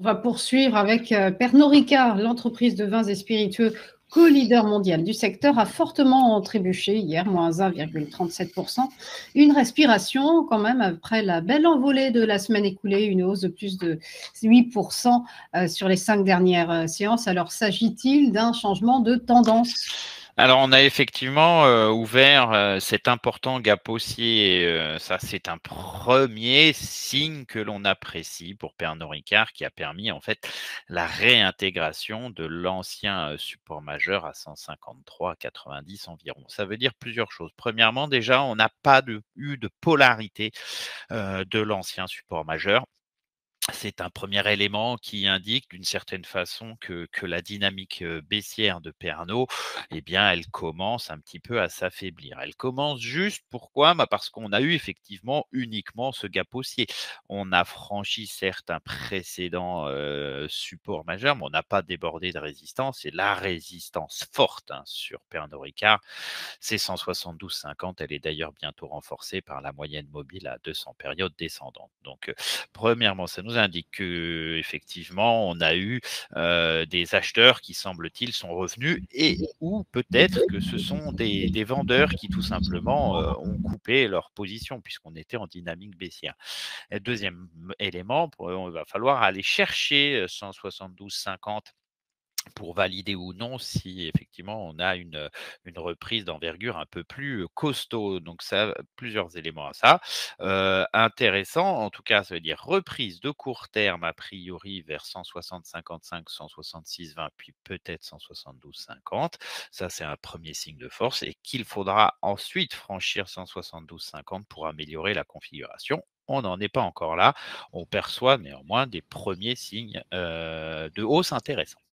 On va poursuivre avec Pernod Ricard, l'entreprise de vins et spiritueux co-leader mondial du secteur, a fortement trébuché hier, moins 1,37%. Une respiration quand même après la belle envolée de la semaine écoulée, une hausse de plus de 8% sur les 5 dernières séances. Alors s'agit-il d'un changement de tendance? Alors, on a effectivement, ouvert, cet important gap haussier, ça, c'est un premier signe que l'on apprécie pour Pernod Ricard qui a permis, en fait, la réintégration de l'ancien, support majeur à 153,90 environ. Ça veut dire plusieurs choses. Premièrement, déjà, on n'a pas eu de polarité, de l'ancien support majeur. C'est un premier élément qui indique d'une certaine façon que la dynamique, baissière de Pernod, eh bien, elle commence un petit peu à s'affaiblir. Elle commence juste pourquoi? Bah, parce qu'on a eu effectivement uniquement ce gap haussier. On a franchi certes un précédent, support majeur, mais on n'a pas débordé de résistance et la résistance forte, hein, sur Pernod Ricard, c'est 172,50. Elle est d'ailleurs bientôt renforcée par la moyenne mobile à 200 périodes descendantes. Donc, premièrement, ça nous indique qu'effectivement, on a eu des acheteurs qui, semble-t-il, sont revenus et ou peut-être que ce sont des vendeurs qui, tout simplement, ont coupé leur position puisqu'on était en dynamique baissière. Et deuxième élément, il va falloir aller chercher 172,50 pour valider ou non si effectivement on a une reprise d'envergure un peu plus costaud. Donc ça, plusieurs éléments à ça. Intéressant, en tout cas, ça veut dire reprise de court terme a priori vers 160,55, 166,20, puis peut-être 172,50. Ça, c'est un premier signe de force et qu'il faudra ensuite franchir 172,50 pour améliorer la configuration. On n'en est pas encore là. On perçoit néanmoins des premiers signes de hausse intéressants.